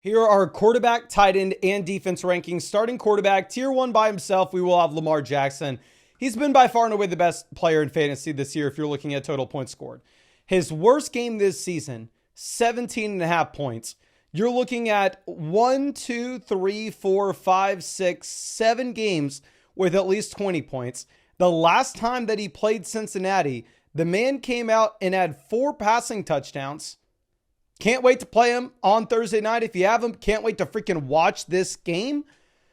Here are our quarterback, tight end, and defense rankings. Starting quarterback, tier 1 by himself, we will have Lamar Jackson. He's been by far and away the best player in fantasy this year if you're looking at total points scored. His worst game this season, 17.5 points. You're looking at 7 games with at least 20 points. The last time that he played Cincinnati, the man came out and had 4 passing touchdowns. Can't wait to play him on Thursday night. If you have him, can't wait to freaking watch this game.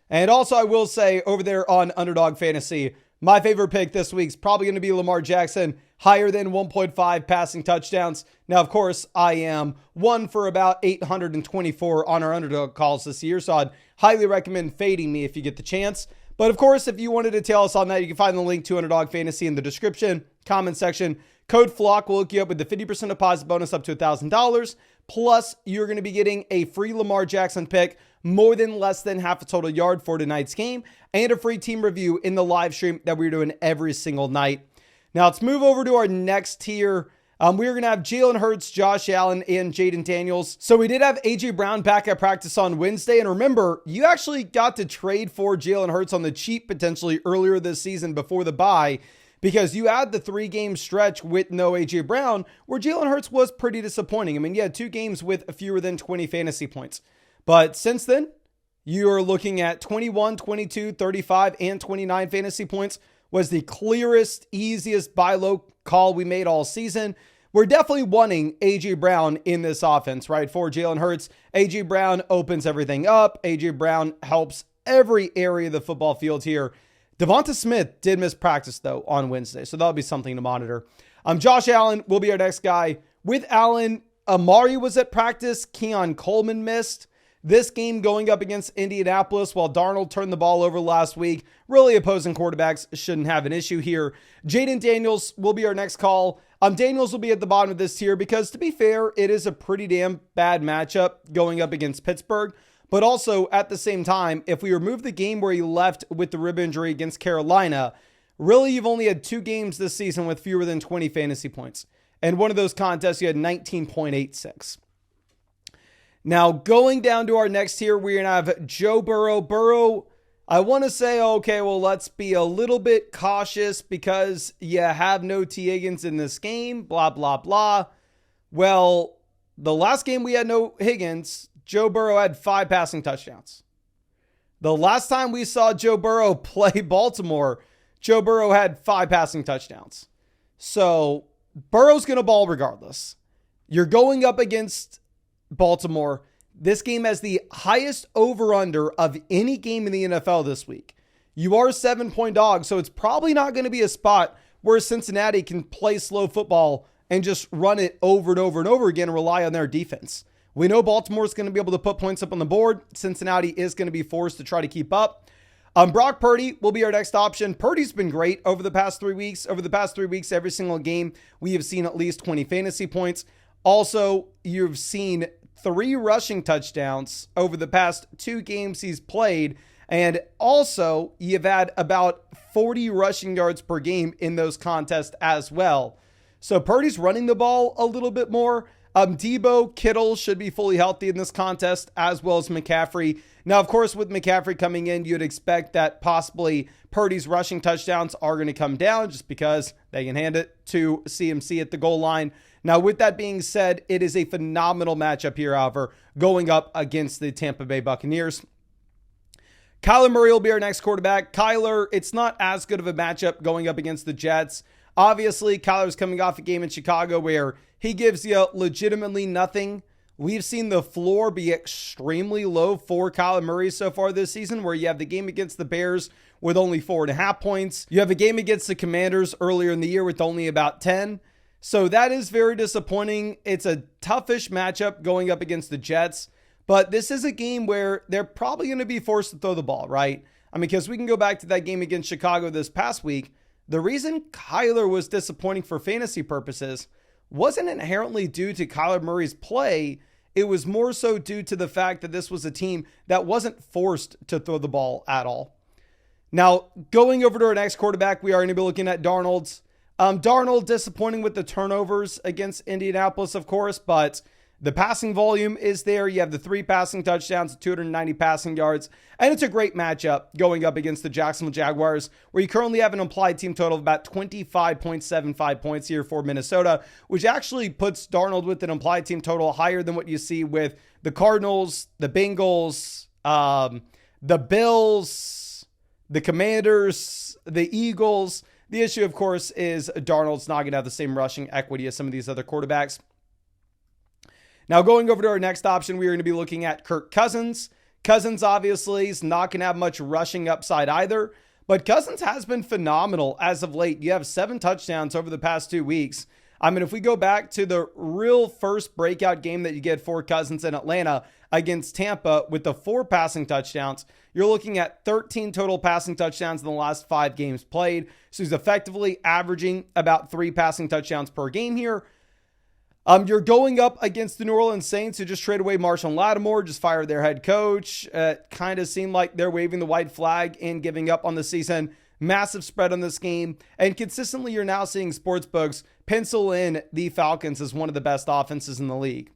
And also, I will say over there on Underdog Fantasy, my favorite pick this week is probably going to be Lamar Jackson, higher than 1.5 passing touchdowns. Now, of course, I am one for about 824 on our Underdog calls this year, so I'd highly recommend fading me if you get the chance. But of course, if you wanted to tell us on that, you can find the link to Underdog Fantasy in the description, comment section. Code FLOCK will hook you up with the 50% deposit bonus up to $1,000. Plus, you're going to be getting a free Lamar Jackson pick, more than less than half a total yard for tonight's game, and a free team review in the live stream that we're doing every single night. Now, let's move over to our next tier. We're going to have Jalen Hurts, Josh Allen, and Jaden Daniels. So we did have A.J. Brown back at practice on Wednesday. And remember, you actually got to trade for Jalen Hurts on the cheap potentially earlier this season before the bye, because you had the 3-game stretch with no A.J. Brown where Jalen Hurts was pretty disappointing. I mean, you had 2 games with fewer than 20 fantasy points. But since then, you are looking at 21, 22, 35, and 29 fantasy points was the clearest, easiest buy low call we made all season. We're definitely wanting A.J. Brown in this offense, right? For Jalen Hurts, A.J. Brown opens everything up. A.J. Brown helps every area of the football field here. Devonta Smith did miss practice, though, on Wednesday, so that'll be something to monitor. Josh Allen will be our next guy. With Allen, Amari was at practice. Keon Coleman missed. This game going up against Indianapolis, while Darnold turned the ball over last week, really opposing quarterbacks shouldn't have an issue here. Jaden Daniels will be our next call. Daniels will be at the bottom of this tier because, to be fair, it is a pretty damn bad matchup going up against Pittsburgh. But also, at the same time, if we remove the game where he left with the rib injury against Carolina, really you've only had 2 games this season with fewer than 20 fantasy points. And one of those contests, you had 19.86. Now, going down to our next tier, we're going to have Joe Burrow. Burrow, I want to say, okay, well, let's be a little bit cautious because you have no T. Higgins in this game, blah, blah, blah. Well, the last game we had no Higgins, Joe Burrow had 5 passing touchdowns. The last time we saw Joe Burrow play Baltimore, Joe Burrow had 5 passing touchdowns. So Burrow's going to ball regardless. You're going up against Baltimore. This game has the highest over-under of any game in the NFL this week. You are a 7-point dog, so it's probably not going to be a spot where Cincinnati can play slow football and just run it over and over and over again and rely on their defense. We know Baltimore's going to be able to put points up on the board. Cincinnati is going to be forced to try to keep up. Brock Purdy will be our next option. Purdy's been great over the past 3 weeks. Over the past 3 weeks, every single game, we have seen at least 20 fantasy points. Also, you've seen 3 rushing touchdowns over the past 2 games he's played. And also, you've had about 40 rushing yards per game in those contests as well. So Purdy's running the ball a little bit more. Debo, Kittle should be fully healthy in this contest, as well as McCaffrey. Now, of course, with McCaffrey coming in, you'd expect that possibly Purdy's rushing touchdowns are going to come down just because they can hand it to CMC at the goal line. Now, with that being said, it is a phenomenal matchup here, however, going up against the Tampa Bay Buccaneers. Kyler Murray will be our next quarterback. Kyler, it's not as good of a matchup going up against the Jets. Obviously, Kyler's coming off a game in Chicago where he gives you legitimately nothing. We've seen the floor be extremely low for Kyler Murray so far this season, where you have the game against the Bears with only 4.5 points. You have a game against the Commanders earlier in the year with only about 10. So that is very disappointing. It's a toughish matchup going up against the Jets, but this is a game where they're probably going to be forced to throw the ball, right? I mean, because we can go back to that game against Chicago this past week. The reason Kyler was disappointing for fantasy purposes wasn't inherently due to Kyler Murray's play. It was more so due to the fact that this was a team that wasn't forced to throw the ball at all. Now, going over to our next quarterback, we are going to be looking at Darnold. Darnold disappointing with the turnovers against Indianapolis, of course, but The passing volume is there. You have the 3 passing touchdowns, 290 passing yards, and it's a great matchup going up against the Jacksonville Jaguars, where you currently have an implied team total of about 25.75 points here for Minnesota, which actually puts Darnold with an implied team total higher than what you see with the Cardinals, the Bengals, the Bills, the Commanders, the Eagles. The issue, of course, is Darnold's not going to have the same rushing equity as some of these other quarterbacks. Now, going over to our next option, we are going to be looking at Kirk Cousins. Cousins, obviously, is not going to have much rushing upside either, but Cousins has been phenomenal as of late. You have 7 touchdowns over the past 2 weeks. I mean, if we go back to the real first breakout game that you get for Cousins in Atlanta against Tampa with the 4 passing touchdowns, you're looking at 13 total passing touchdowns in the last 5 games played. So he's effectively averaging about 3 passing touchdowns per game here. You're going up against the New Orleans Saints, who just traded away Marshall Lattimore, just fired their head coach. Kind of seemed like they're waving the white flag and giving up on the season. Massive spread on this game. And consistently, you're now seeing sportsbooks pencil in the Falcons as one of the best offenses in the league.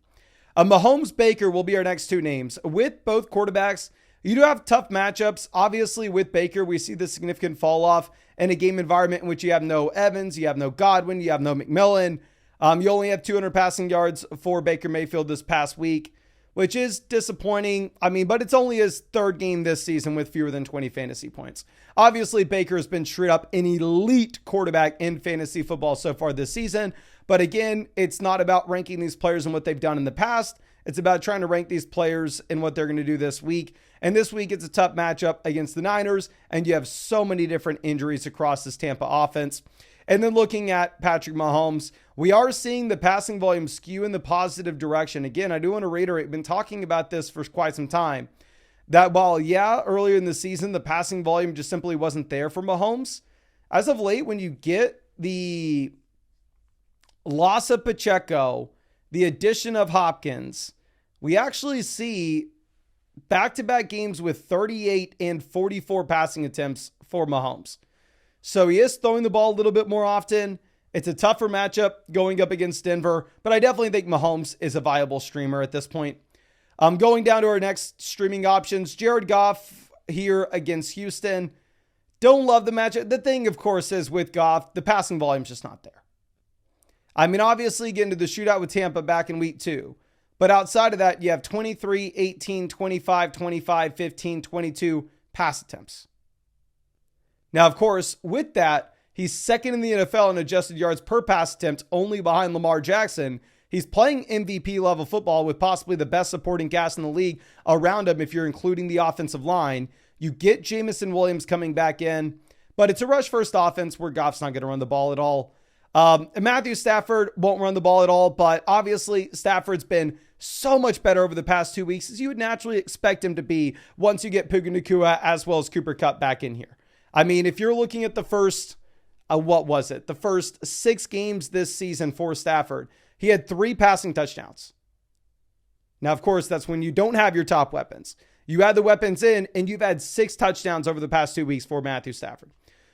Mahomes Baker will be our next 2 names. With both quarterbacks, you do have tough matchups. Obviously, with Baker, we see the significant fall off in a game environment in which you have no Evans, you have no Godwin, you have no McMillan. You only have 200 passing yards for Baker Mayfield this past week, which is disappointing. I mean, but it's only his 3rd game this season with fewer than 20 fantasy points. Obviously, Baker has been straight up an elite quarterback in fantasy football so far this season. But again, it's not about ranking these players and what they've done in the past. It's about trying to rank these players and what they're going to do this week. And this week, it's a tough matchup against the Niners, and you have so many different injuries across this Tampa offense. And then looking at Patrick Mahomes, we are seeing the passing volume skew in the positive direction. Again, I do want to reiterate, I've been talking about this for quite some time, that while, earlier in the season, the passing volume just simply wasn't there for Mahomes, as of late, when you get the loss of Pacheco, the addition of Hopkins, we actually see back-to-back games with 38 and 44 passing attempts for Mahomes. So he is throwing the ball a little bit more often. It's a tougher matchup going up against Denver, but I definitely think Mahomes is a viable streamer at this point. Going down to our next streaming options, Jared Goff here against Houston. Don't love the matchup. The thing, of course, is with Goff, the passing volume's just not there. I mean, obviously, get into the shootout with Tampa back in week 2. But outside of that, you have 23, 18, 25, 25, 15, 22 pass attempts. Now, of course, with that, he's 2nd in the NFL in adjusted yards per pass attempt, only behind Lamar Jackson. He's playing MVP level football with possibly the best supporting cast in the league around him if you're including the offensive line. You get Jamison Williams coming back in, but it's a rush first offense where Goff's not going to run the ball at all. Matthew Stafford won't run the ball at all, but obviously Stafford's been so much better over the past 2 weeks as you would naturally expect him to be once you get Puka Nacua as well as Cooper Kupp back in here. I mean, if you're looking at the first, the first 6 games this season for Stafford, he had 3 passing touchdowns. Now, of course, that's when you don't have your top weapons. You add the weapons in, and you've had 6 touchdowns over the past 2 weeks for Matthew Stafford.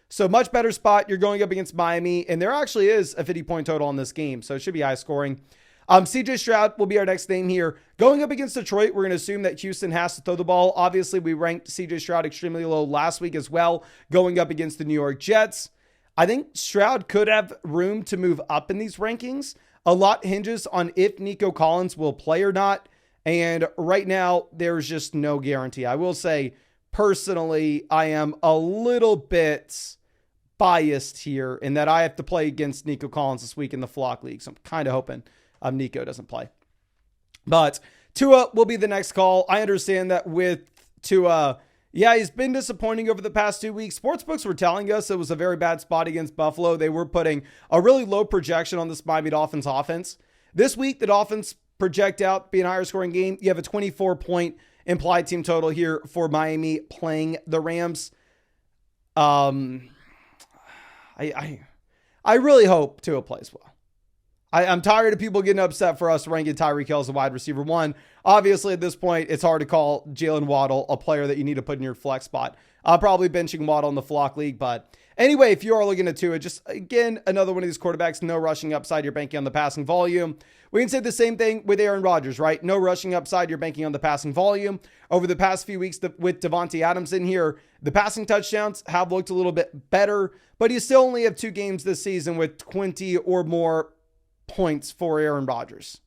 So much better spot. You're going up against Miami, and there actually is a 50-point total on this game, so it should be high scoring. CJ Stroud will be our next name here. Going up against Detroit, we're going to assume that Houston has to throw the ball. Obviously, we ranked CJ Stroud extremely low last week as well, going up against the New York Jets. I think Stroud could have room to move up in these rankings. A lot hinges on if Nico Collins will play or not. And right now, there's just no guarantee. I will say, personally, I am a little bit biased here in that I have to play against Nico Collins this week in the Flock League. So I'm kind of hoping Nico doesn't play. But Tua will be the next call. I understand that with Tua, he's been disappointing over the past 2 weeks. Sportsbooks were telling us it was a very bad spot against Buffalo. They were putting a really low projection on this Miami Dolphins offense. This week, the Dolphins project out being a higher scoring game. You have a 24-point implied team total here for Miami playing the Rams. I really hope Tua plays well. I'm tired of people getting upset for us ranking Tyreek Hill as a wide receiver 1. Obviously, at this point, it's hard to call Jalen Waddle a player that you need to put in your flex spot. I'll probably benching Waddle in the Flock League. But anyway, if you are looking at Tua, just again, another one of these quarterbacks, no rushing upside. You're banking on the passing volume. We can say the same thing with Aaron Rodgers, right? No rushing upside. You're banking on the passing volume. Over the past few weeks with Devontae Adams in here, the passing touchdowns have looked a little bit better, but you still only have 2 games this season with 20 or more points for Aaron Rodgers.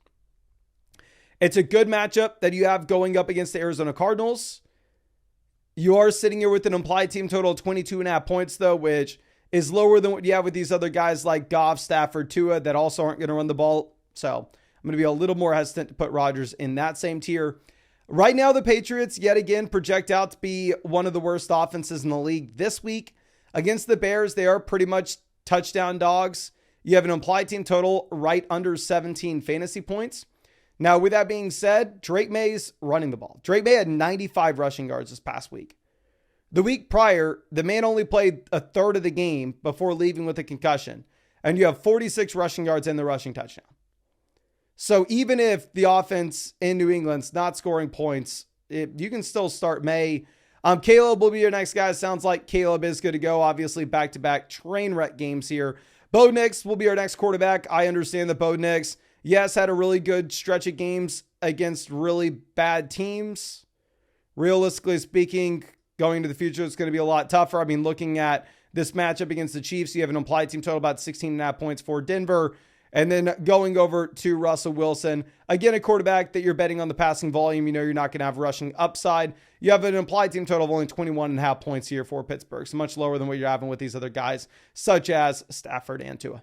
It's a good matchup that you have going up against the Arizona Cardinals. You are sitting here with an implied team total of 22.5 points, though, which is lower than what you have with these other guys like Goff, Stafford, Tua that also aren't going to run the ball. So I'm going to be a little more hesitant to put Rodgers in that same tier. Right now, the Patriots, yet again, project out to be one of the worst offenses in the league this week. Against the Bears, they are pretty much touchdown dogs. You have an implied team total right under 17 fantasy points. Now, with that being said, Drake May's running the ball. Drake May had 95 rushing yards this past week. The week prior, the man only played a third of the game before leaving with a concussion. And you have 46 rushing yards and the rushing touchdown. So even if the offense in New England's not scoring points, you can still start May. Caleb will be your next guy. Sounds like Caleb is good to go. Obviously, back-to-back train wreck games here. Bo Nix will be our next quarterback. I understand that Bo Nix, yes, had a really good stretch of games against really bad teams. Realistically speaking, going into the future, it's going to be a lot tougher. I mean, looking at this matchup against the Chiefs, you have an implied team total about 16.5 points for Denver. And then going over to Russell Wilson, again, a quarterback that you're betting on the passing volume. You know you're not going to have rushing upside. You have an implied team total of only 21.5 points here for Pittsburgh. So much lower than what you're having with these other guys, such as Stafford and Tua.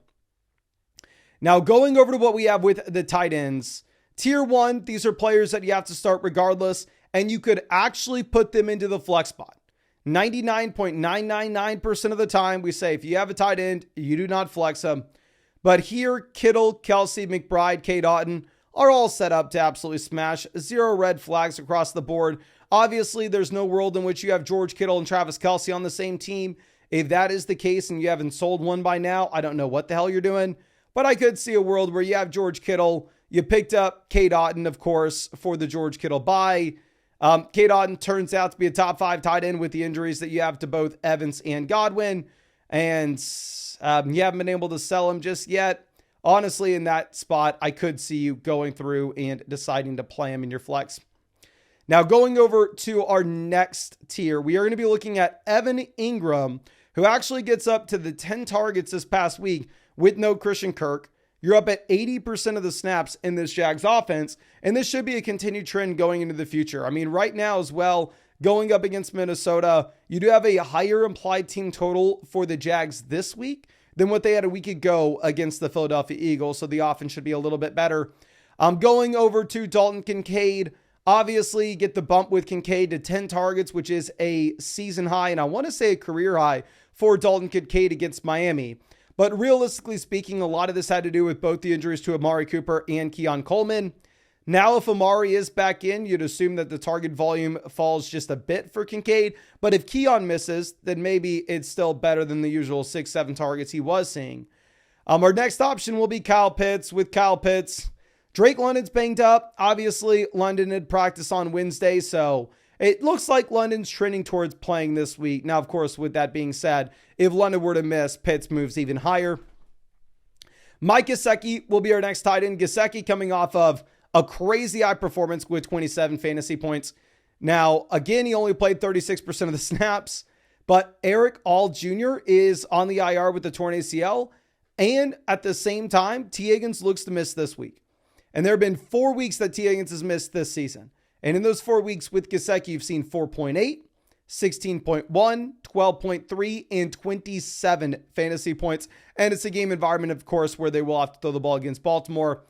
Now, going over to what we have with the tight ends. Tier 1, these are players that you have to start regardless, and you could actually put them into the flex spot. 99.999% of the time, we say if you have a tight end, you do not flex them. But here, Kittle, Kelsey, McBride, Cade Otton are all set up to absolutely smash. 0 red flags across the board. Obviously, there's no world in which you have George Kittle and Travis Kelsey on the same team. If that is the case and you haven't sold one by now, I don't know what the hell you're doing. But I could see a world where you have George Kittle. You picked up Cade Otton, of course, for the George Kittle buy. Cade Otton turns out to be a top 5 tight end with the injuries that you have to both Evans and Godwin. And you haven't been able to sell him just yet. Honestly, in that spot, I could see you going through and deciding to play him in your flex. Now, going over to our next tier, we are going to be looking at Evan Ingram, who actually gets up to the 10 targets this past week with no Christian Kirk. You're up at 80% of the snaps in this Jags offense, and this should be a continued trend going into the future. I mean, right now as well, going up against Minnesota, you do have a higher implied team total for the Jags this week than what they had a week ago against the Philadelphia Eagles, so the offense should be a little bit better. Going over to Dalton Kincaid, obviously get the bump with Kincaid to 10 targets, which is a season high, and I want to say a career high for Dalton Kincaid against Miami. But realistically speaking, a lot of this had to do with both the injuries to Amari Cooper and Keon Coleman. Now, if Amari is back in, you'd assume that the target volume falls just a bit for Kincaid. But if Keon misses, then maybe it's still better than the usual 6-7 targets he was seeing. Our next option will be Kyle Pitts. With Kyle Pitts, Drake London's banged up. Obviously, London had practice on Wednesday, so it looks like London's trending towards playing this week. Now, of course, with that being said, if London were to miss, Pitts moves even higher. Mike Gesicki will be our next tight end. Gesicki coming off of a crazy high performance with 27 fantasy points. Now, again, he only played 36% of the snaps, but Eric All Jr. is on the IR with the torn ACL. And at the same time, T. Higgins looks to miss this week. And there have been 4 weeks that T. Higgins has missed this season. And in those 4 weeks with Gesicki, you've seen 4.8, 16.1, 12.3, and 27 fantasy points. And it's a game environment, of course, where they will have to throw the ball against Baltimore.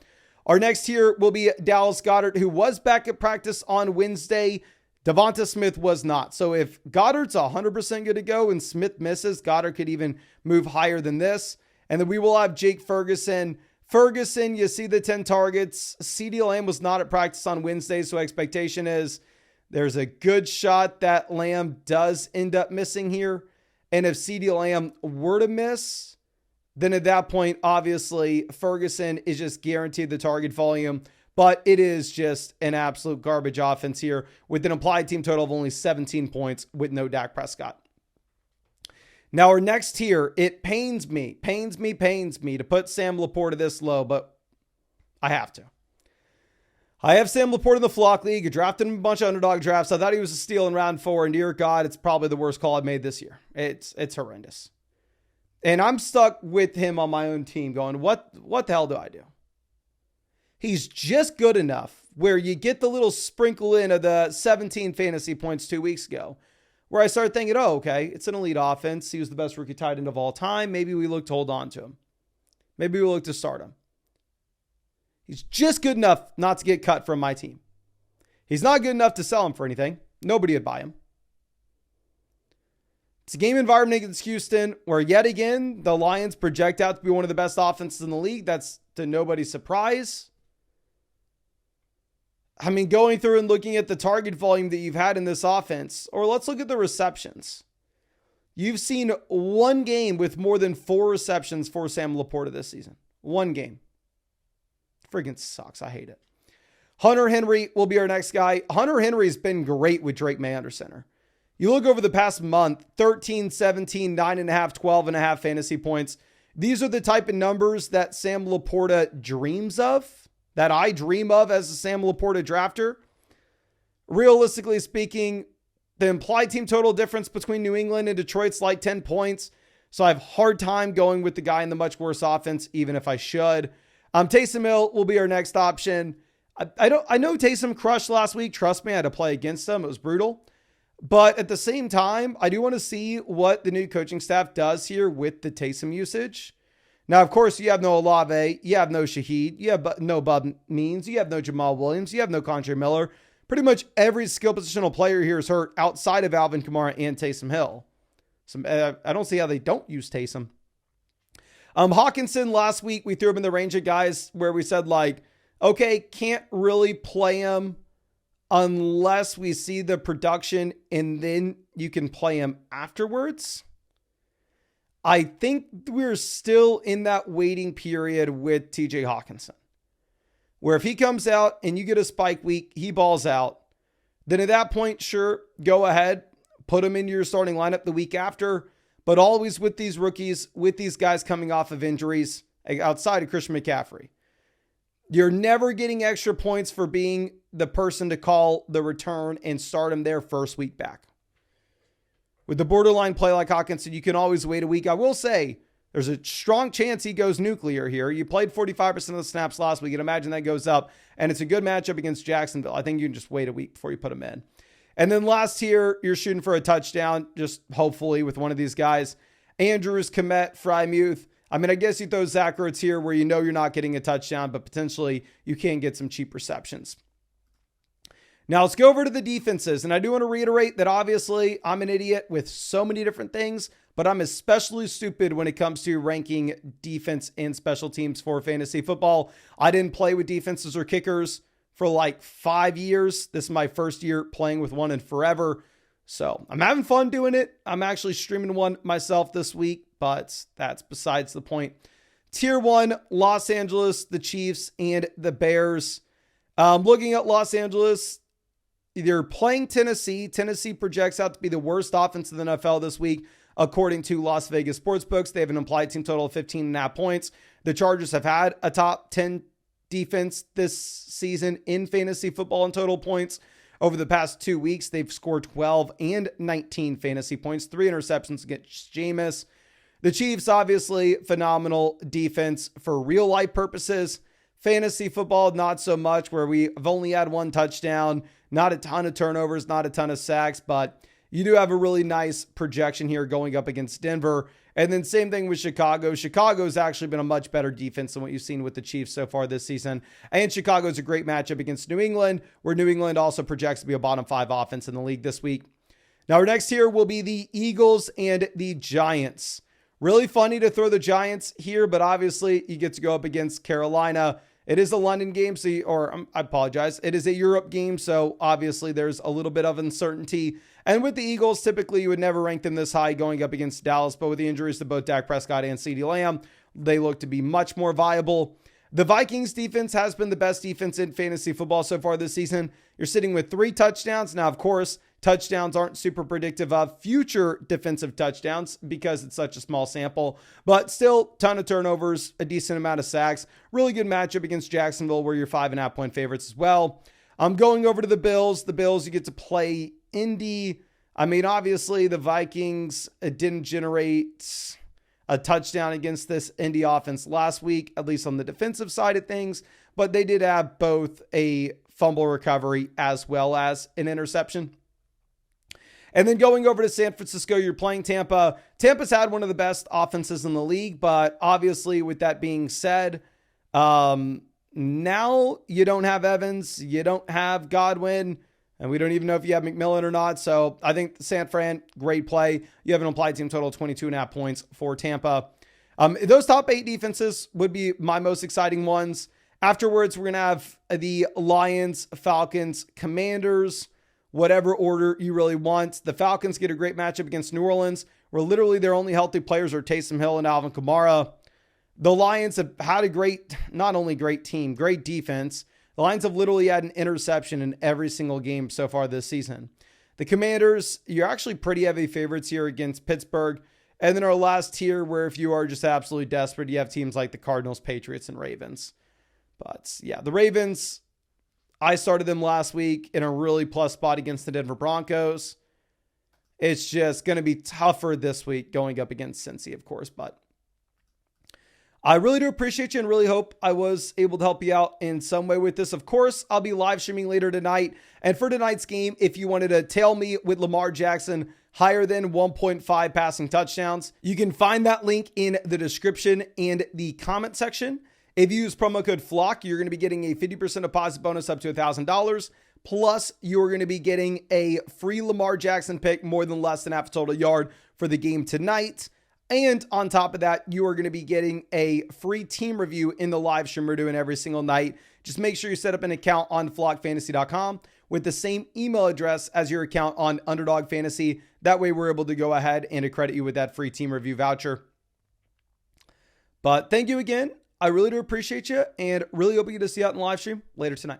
Our next here will be Dallas Goedert, who was back at practice on Wednesday. Devonta Smith was not. So if Goddard's 100% good to go and Smith misses, Goedert could even move higher than this. And then we will have Jake Ferguson. Ferguson, you see the 10 targets. CeeDee Lamb was not at practice on Wednesday, so expectation is there's a good shot that Lamb does end up missing here. And if CeeDee Lamb were to miss, then at that point, obviously, Ferguson is just guaranteed the target volume. But it is just an absolute garbage offense here with an implied team total of only 17 points with no Dak Prescott. Now, our next tier, it pains me to put Sam Laporta this low, but I have to. I have Sam Laporta in the Flock League. I drafted him a bunch of underdog drafts. I thought he was a steal in round 4, and dear God, it's probably the worst call I've made this year. It's horrendous. And I'm stuck with him on my own team going, what the hell do I do? He's just good enough where you get the little sprinkle in of the 17 fantasy points 2 weeks ago, where I started thinking, oh, okay, it's an elite offense. He was the best rookie tight end of all time. Maybe we look to hold on to him. Maybe we look to start him. He's just good enough not to get cut from my team. He's not good enough to sell him for anything. Nobody would buy him. It's a game environment against Houston where yet again, the Lions project out to be one of the best offenses in the league. That's to nobody's surprise. I mean, going through and looking at the target volume that you've had in this offense, or let's look at the receptions. You've seen one game with more than 4 receptions for Sam Laporta this season. One game. Friggin' sucks. I hate it. Hunter Henry will be our next guy. Hunter Henry's been great with Drake May under center. You look over the past month, 13, 17, 9.5, 12.5 fantasy points. These are the type of numbers that Sam Laporta dreams of, that I dream of as a Sam Laporta drafter. Realistically speaking, the implied team total difference between New England and Detroit's like 10 points. So I have a hard time going with the guy in the much worse offense, even if I should. Taysom Hill will be our next option. I know Taysom crushed last week. Trust me, I had to play against him. It was brutal. But at the same time, I do want to see what the new coaching staff does here with the Taysom usage. Now, of course, you have no Olave. You have no Shaheed. You have no Bub Means. You have no Jamal Williams. You have no Condre Miller. Pretty much every skill positional player here is hurt outside of Alvin Kamara and Taysom Hill. I don't see how they don't use Taysom. Hawkinson, last week, we threw him in the range of guys where we said, like, okay, can't really play him unless we see the production and then you can play him afterwards. I think we're still in that waiting period with TJ Hawkinson, where if he comes out and you get a spike week, he balls out, then at that point, sure, go ahead, put him into your starting lineup the week after. But always with these rookies, with these guys coming off of injuries outside of Christian McCaffrey, you're never getting extra points for being the person to call the return and start him there first week back. With the borderline play like Hawkinson, you can always wait a week. I will say there's a strong chance he goes nuclear here. You played 45% of the snaps last week. You'd imagine that goes up, and it's a good matchup against Jacksonville. I think you can just wait a week before you put him in. And then last here, you're shooting for a touchdown, just hopefully with one of these guys. Andrews, Komet, Frymuth. I mean, I guess you throw Zach Ertz here where you know you're not getting a touchdown, but potentially you can get some cheap receptions. Now let's go over to the defenses. And I do want to reiterate that obviously I'm an idiot with so many different things, but I'm especially stupid when it comes to ranking defense and special teams for fantasy football. I didn't play with defenses or kickers for like 5 years. This is my first year playing with one in forever. So I'm having fun doing it. I'm actually streaming one myself this week, but that's besides the point. Tier 1, Los Angeles, the Chiefs, and the Bears. Looking at Los Angeles, they're playing Tennessee. Tennessee projects out to be the worst offense in the NFL this week, according to Las Vegas Sportsbooks. They have an implied team total of 15.5 points. The Chargers have had a top 10 defense this season in fantasy football and total points. Over the past 2 weeks, they've scored 12 and 19 fantasy points, 3 interceptions against Jameis. The Chiefs, obviously, phenomenal defense for real life purposes. Fantasy football, not so much, where we've only had 1 touchdown, not a ton of turnovers, not a ton of sacks, but you do have a really nice projection here going up against Denver. And then same thing with Chicago. Chicago's actually been a much better defense than what you've seen with the Chiefs so far this season. And Chicago's a great matchup against New England, where New England also projects to be a bottom 5 offense in the league this week. Now, our next here will be the Eagles and the Giants. Really funny to throw the Giants here, but obviously you get to go up against Carolina. It is a London game, I apologize. It is a Europe game, so obviously there's a little bit of uncertainty. And with the Eagles, typically you would never rank them this high going up against Dallas, but with the injuries to both Dak Prescott and CeeDee Lamb, they look to be much more viable. The Vikings defense has been the best defense in fantasy football so far this season. You're sitting with 3 touchdowns. Now, of course, touchdowns aren't super predictive of future defensive touchdowns because it's such a small sample, but still ton of turnovers, a decent amount of sacks, really good matchup against Jacksonville where you're 5.5 point favorites as well. I'm going over to the Bills. The Bills, you get to play Indy. I mean, obviously the Vikings didn't generate a touchdown against this Indy offense last week, at least on the defensive side of things, but they did have both a fumble recovery as well as an interception. And then going over to San Francisco, you're playing Tampa. Tampa's had one of the best offenses in the league, but obviously with that being said, now you don't have Evans, you don't have Godwin, and we don't even know if you have McMillan or not. So I think San Fran, great play. You have an implied team total of 22.5 points for Tampa. Those top 8 defenses would be my most exciting ones. Afterwards, we're going to have the Lions, Falcons, Commanders, whatever order you really want. The Falcons get a great matchup against New Orleans, where literally their only healthy players are Taysom Hill and Alvin Kamara. The Lions have had a great, not only great team, great defense. The Lions have literally had an interception in every single game so far this season. The Commanders, you're actually pretty heavy favorites here against Pittsburgh. And then our last tier, where if you are just absolutely desperate, you have teams like the Cardinals, Patriots, and Ravens. But yeah, the Ravens, I started them last week in a really plus spot against the Denver Broncos. It's just going to be tougher this week going up against Cincy, of course, but I really do appreciate you and really hope I was able to help you out in some way with this. Of course, I'll be live streaming later tonight. And for tonight's game, if you wanted to tail me with Lamar Jackson higher than 1.5 passing touchdowns, you can find that link in the description and the comment section. If you use promo code FLOCK, you're going to be getting a 50% deposit bonus up to $1,000. Plus, you're going to be getting a free Lamar Jackson pick, more than less than half a total yard for the game tonight. And on top of that, you are going to be getting a free team review in the live stream we're doing every single night. Just make sure you set up an account on flockfantasy.com with the same email address as your account on Underdog Fantasy. That way we're able to go ahead and accredit you with that free team review voucher. But thank you again. I really do appreciate you and really hope we get to see you out in the live stream later tonight.